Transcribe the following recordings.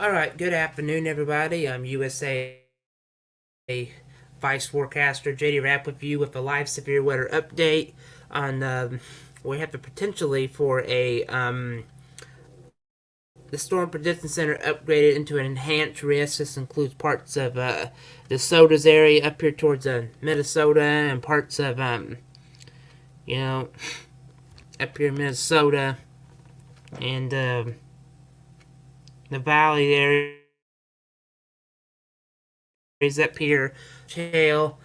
All right, good afternoon, everybody. I'm USA Vice Forecaster JD Rapp with you with a live severe weather update on we have the potentially for the Storm Prediction Center upgraded into an enhanced risk. This includes parts of the Sodas area up here towards Minnesota and parts of you know up here in Minnesota and the valley area is up here. Hail,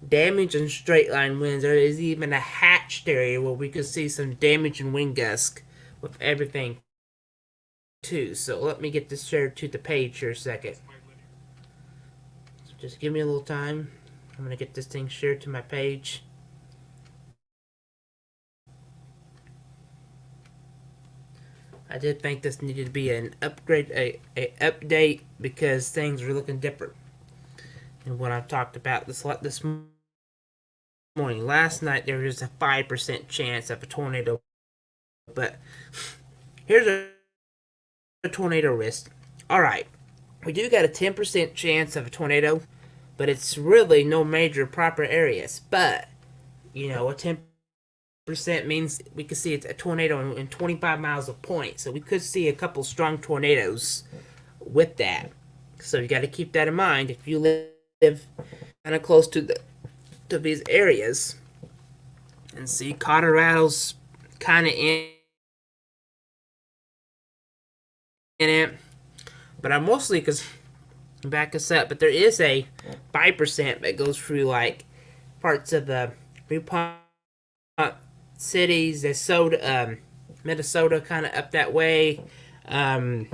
damage, and straight line winds. There is even a hatched area where we could see some damage and wind gusts with everything too. So let me get this shared to the page here a second. So just give me a little time. I'm gonna get this thing shared to my page. I did think this needed to be an upgrade, a update because things are looking different. And what I've talked about this morning, last night there was a 5% chance of a tornado, but here's a tornado risk. All right, we do got a 10% chance of a tornado, but it's really no major proper areas. But a 10% means we could see a tornado in 25 miles of point, so we could see a couple strong tornadoes with that. So you got to keep that in mind if you live kind of close to these areas. And see, Colorado's kind of in it, but I'm mostly because back us up. But there is a 5% that goes through like parts of the DuPont cities, Minnesota, kind of up that way. The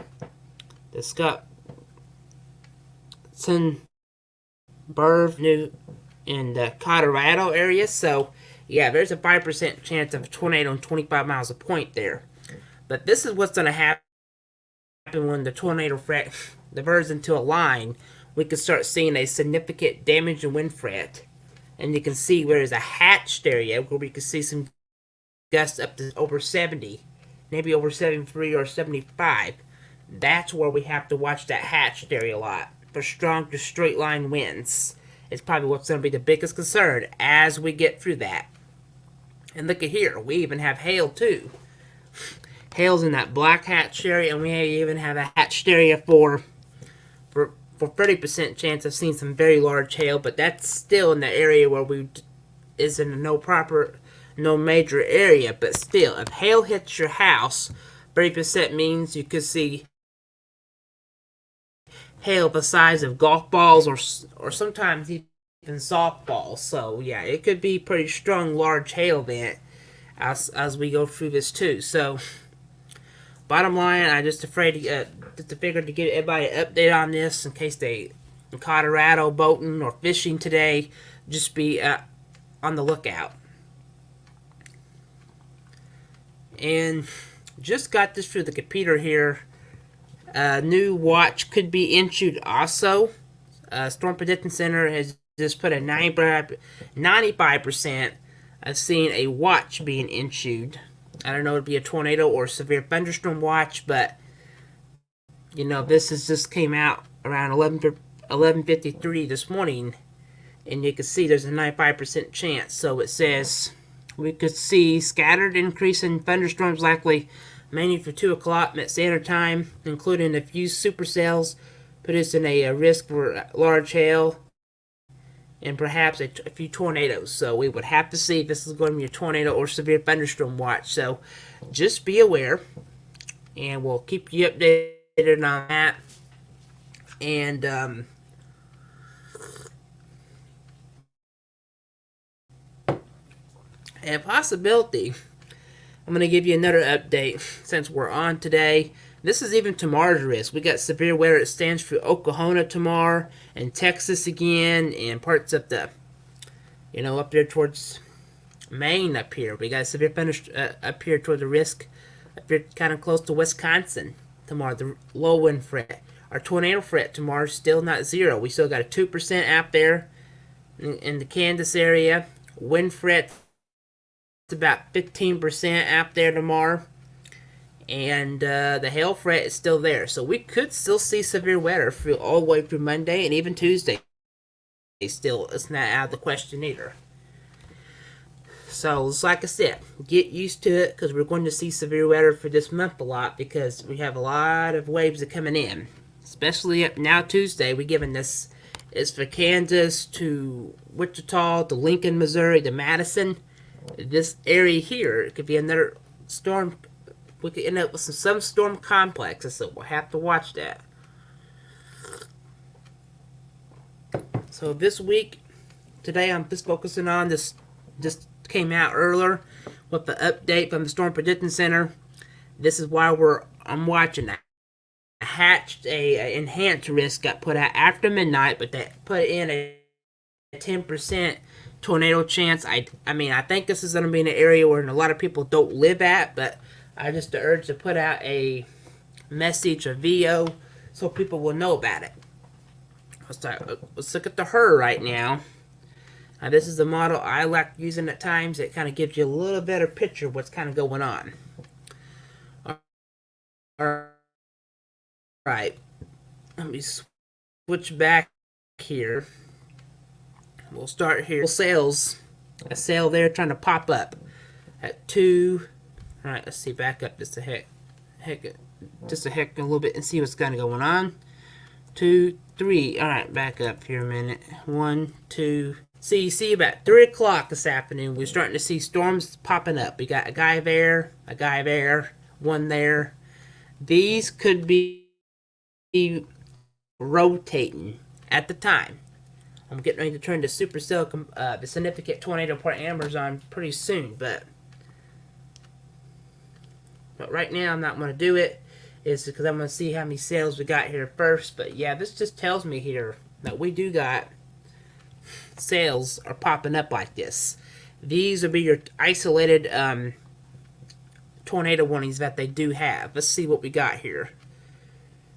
Scottsdale, New in the Colorado area. So yeah, there's a 5% chance of a tornado in 25 miles of point there. But this is what's going to happen when the tornado threat diverges into a line. We could start seeing a significant damage and wind threat. And you can see where there's a hatched area where we can see some gusts up to over 70, maybe over 73 or 75. That's where we have to watch that hatched area a lot for strong to straight line winds. It's probably what's going to be the biggest concern as we get through that. And look at here, we even have hail too. Hail's in that black hatched area, and we even have a hatched area for 30% chance of seeing some very large hail, but that's still in the area where we is in no major area. But still, if hail hits your house, 30% means you could see hail the size of golf balls or sometimes even softballs. So yeah, it could be pretty strong, large hail event as we go through this too. So bottom line, I just figured to give everybody an update on this in case they in Colorado boating or fishing today. Just be on the lookout. And just got this through the computer here. New watch could be issued also. Storm Prediction Center has just put a 95% of seeing a watch being issued. I don't know if it'd be a tornado or severe thunderstorm watch, but this just came out around 11:53 this morning, and you can see there's a 95% chance. So it says we could see scattered increase in thunderstorms likely mainly for 2 o'clock Met Standard Time, including a few supercells, producing a risk for large hail and perhaps a few tornadoes. So we would have to see if this is going to be a tornado or severe thunderstorm watch. So just be aware, and we'll keep you updated on that. And a possibility, I'm going to give you another update since we're on today. This is even tomorrow's risk. We got severe weather that stands for Oklahoma tomorrow and Texas again and parts of the, up there towards Maine up here. We got severe thunderstorm up here toward the risk up here kind of close to Wisconsin tomorrow. The low wind threat. Our tornado threat tomorrow is still not zero. We still got a 2% out there in the Kansas area. Wind threat about 15% out there tomorrow. and the hail threat is still there. So we could still see severe weather through all the way through Monday and even Tuesday. Still, it's not out of the question either. So, it's like I said, get used to it because we're going to see severe weather for this month a lot because we have a lot of waves that are coming in. Especially up now Tuesday, we're giving this is for Kansas to Wichita to Lincoln, Missouri to Madison. This area here, it could be another storm. We could end up with some storm complexes, so we'll have to watch that. So this week, today I'm just focusing on this. Just came out earlier with the update from the Storm Prediction Center. This is why I'm watching that. Hatched a enhanced risk got put out after midnight, but they put in a 10% tornado chance. I think this is going to be an area where a lot of people don't live at, but I just urge to put out a message, a VO, so people will know about it. Let's look at the HRRR right now. This is the model I like using at times. It kind of gives you a little better picture of what's kind of going on. Alright, let me switch back here. We'll start here. Sales, a sale there trying to pop up at 2. Alright, let's see, back up just a little bit and see what's kind of going on. 2, 3. Alright, back up here a minute. 1, 2. See about 3 o'clock this afternoon, we're starting to see storms popping up. We got a guy there, one there. These could be rotating at the time. I'm getting ready to turn the supercell, the significant tornado parameters on pretty soon, but right now I'm not going to do it. It's because I'm going to see how many sales we got here first. But yeah, this just tells me here that we do got sales are popping up like this. These will be your isolated tornado warnings that they do have. Let's see what we got here.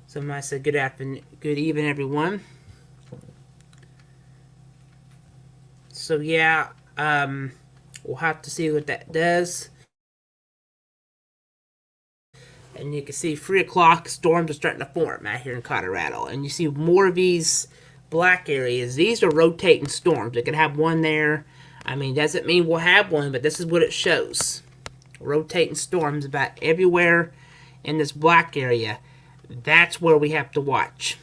Somebody said good afternoon, good evening, everyone. So yeah, we'll have to see what that does. And you can see 3 o'clock storms are starting to form out here in Colorado. And you see more of these black areas. These are rotating storms. It can have one there. I mean, doesn't mean we'll have one, but this is what it shows. Rotating storms about everywhere in this black area. That's where we have to watch.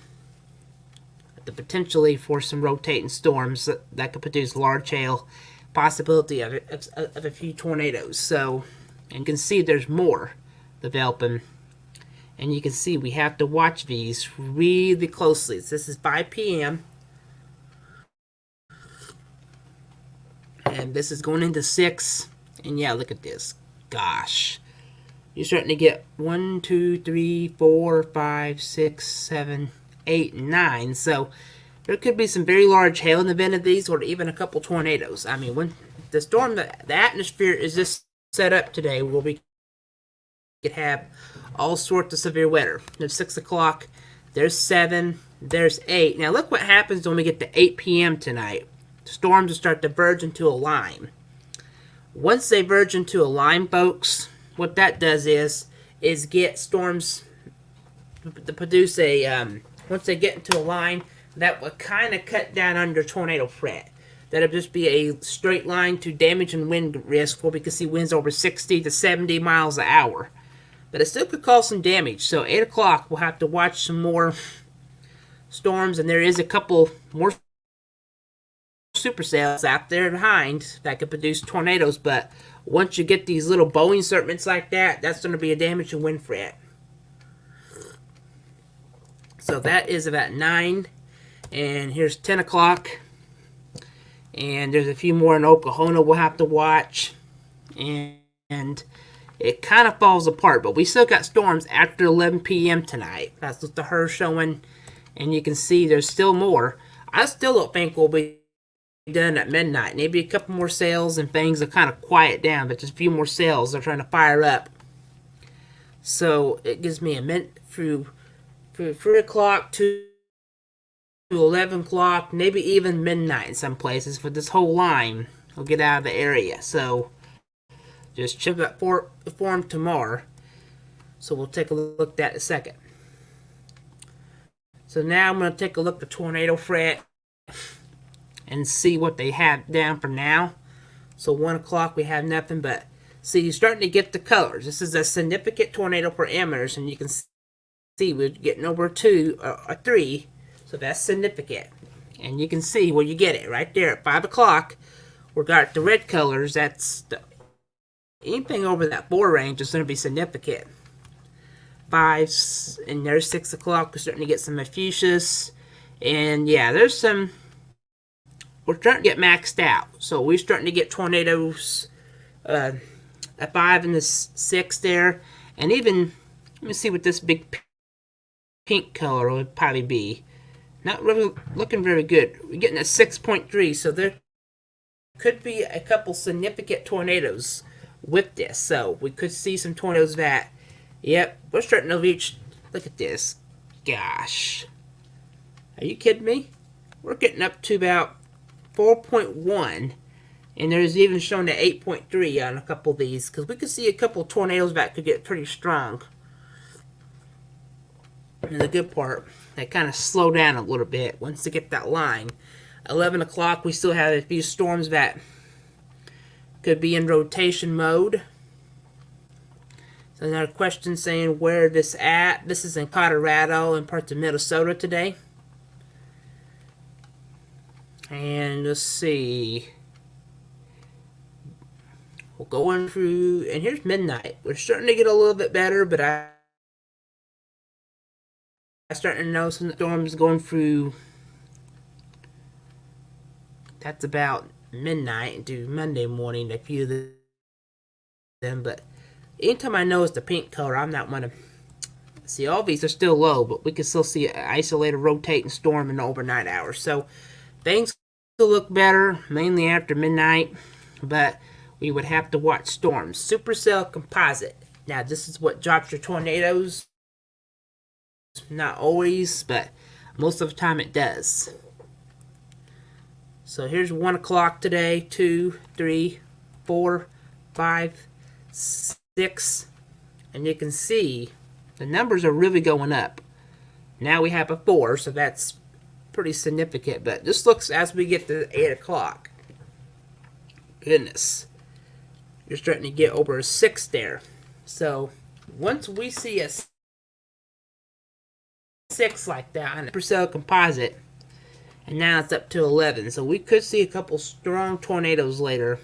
The potentially for some rotating storms that could produce large hail. Possibility of a few tornadoes. So, and you can see there's more developing. And you can see we have to watch these really closely. So this is 5 p.m. And this is going into 6. And yeah, look at this. Gosh. You're starting to get 1, 2, 3, 4, 5, 6, 7, 8, 9. So there could be some very large hail in the event of these, or even a couple tornadoes. I mean, when the storm, the atmosphere is just set up today, where we could have all sorts of severe weather. There's 6 o'clock, there's 7, there's 8. Now look what happens when we get to 8 p.m. tonight. Storms will start to verge into a line. Once they verge into a line, folks, what that does is get storms to produce a, once they get into a line, that will kind of cut down on your tornado threat. That'll just be a straight line to damage and wind risk, where we can see winds over 60 to 70 miles an hour. But it still could cause some damage. So 8 o'clock, we'll have to watch some more storms, and there is a couple more supercells out there behind that could produce tornadoes. But once you get these little Boeing serpents like that, that's going to be a damage and wind threat. So that is about 9. And here's 10 o'clock. And there's a few more in Oklahoma we'll have to watch. And it kind of falls apart. But we still got storms after 11 p.m. tonight. That's what the HRRR showing. And you can see there's still more. I still don't think we'll be done at midnight. Maybe a couple more sales and things will kind of quiet down. But just a few more sales they're trying to fire up. So it gives me a minute through 3 o'clock to 11 o'clock, maybe even midnight in some places, for this whole line will get out of the area. So just check that form tomorrow. So we'll take a look at that in a second. So now I'm going to take a look at the tornado threat and see what they have down for now. So 1 o'clock we have nothing, but see, you're starting to get the colors. This is a significant tornado parameters, and you can see we're getting over 2 or 3, so that's significant. And you can see where you get it right there at 5 o'clock. We got the red colors. That's anything over that 4 range is going to be significant. 5s, and there's 6 o'clock. We're starting to get some effusive, and yeah, there's some. We're starting to get maxed out, so we're starting to get tornadoes. A 5 and a 6 there, and even let me see what this big pink color would probably be. Not really looking very good. We're getting a 6.3, so there could be a couple significant tornadoes with this. So we could see some tornadoes that, yep, we're starting to reach. Look at this. Gosh. Are you kidding me? We're getting up to about 4.1. And there's even shown at 8.3 on a couple of these. Because we could see a couple of tornadoes that could get pretty strong. And the good part, they kind of slow down a little bit once they get that line. 11 o'clock, we still have a few storms that could be in rotation mode. So another question saying where this at. This is in Colorado and parts of Minnesota today. And let's see. We're going through, and here's midnight. We're starting to get a little bit better, but I'm starting to know some storms going through. That's about midnight into Monday morning, a few of them. But anytime I notice the pink color, I'm not going to see. All these are still low, but we can still see an isolated rotating storm in the overnight hours. So things will look better, mainly after midnight, but we would have to watch storms. Supercell composite. Now, this is what drops your tornadoes. Not always, but most of the time it does. So here's 1 o'clock today. 2, 3, 4, 5, 6. And you can see the numbers are really going up. Now we have a 4, so that's pretty significant. But this looks as we get to 8 o'clock. Goodness. You're starting to get over a 6 there. So once we see a 6 like that on a supercell composite, and now it's up to 11, so we could see a couple strong tornadoes later.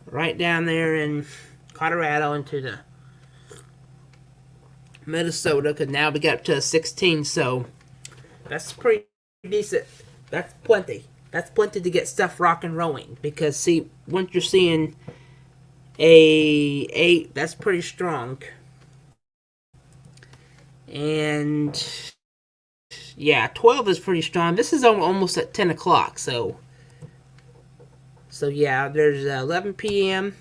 Right down there in Colorado into the Minnesota, because now we got up to a 16, so that's pretty decent. That's plenty. That's plenty to get stuff rock and rolling, because see, once you're seeing a 8, that's pretty strong. And yeah, 12 is pretty strong. This is almost at 10 o'clock, so yeah, there's 11 p.m.,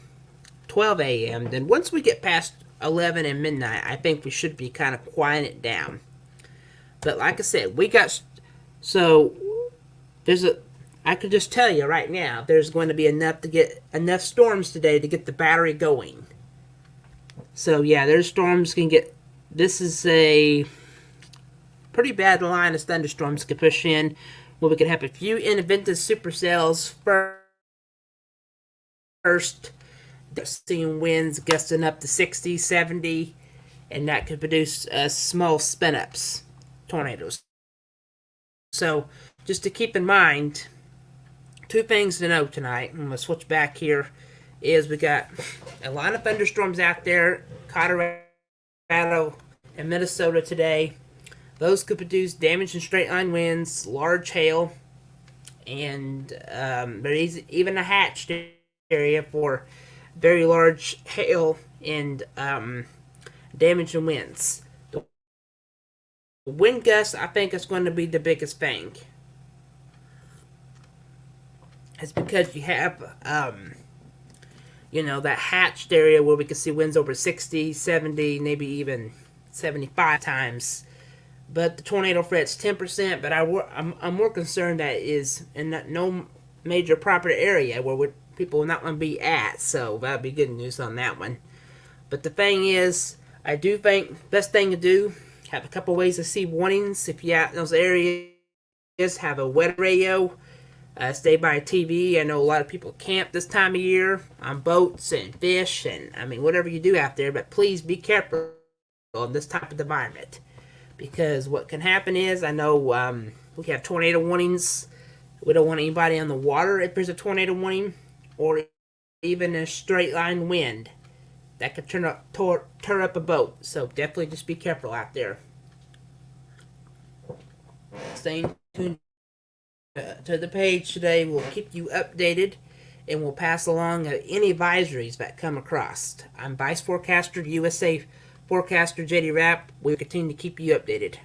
12 a.m. Then once we get past 11 and midnight, I think we should be kind of quieting it down. But like I said, we got, so there's a, I could just tell you right now, there's going to be enough to get enough storms today to get the battery going. So yeah, there's storms can get. This is a pretty bad line of thunderstorms could push in, where we could have a few intermittent supercells first. Seeing winds gusting up to 60, 70, and that could produce small spin-ups, tornadoes. So just to keep in mind, 2 things to know tonight. I'm going to switch back here. Is we got a lot of thunderstorms out there, Colorado and Minnesota today. Those could produce damage and straight line winds, large hail, and there's even a hatched area for very large hail and damage and winds. The wind gusts, I think, is going to be the biggest thing. It's because you have, that hatched area where we can see winds over 60, 70, maybe even 75 times. But the tornado threat's 10%, but I'm more concerned that is in that no major property area where people are not going to be at. So that'd be good news on that one. But the thing is, I do think best thing to do, have a couple ways to see warnings. If you're out in those areas, have a weather radio, stay by a TV. I know a lot of people camp this time of year on boats and fish and I mean whatever you do out there. But please be careful in this type of environment because what can happen is I know we have tornado warnings. We don't want anybody on the water if there's a tornado warning, or even a straight line wind that could turn up a boat. So definitely just be careful out there. Staying tuned to the page today. We'll keep you updated and we'll pass along any advisories that come across. I'm Vice Forecaster USA Forecaster JD Rapp. We'll continue to keep you updated.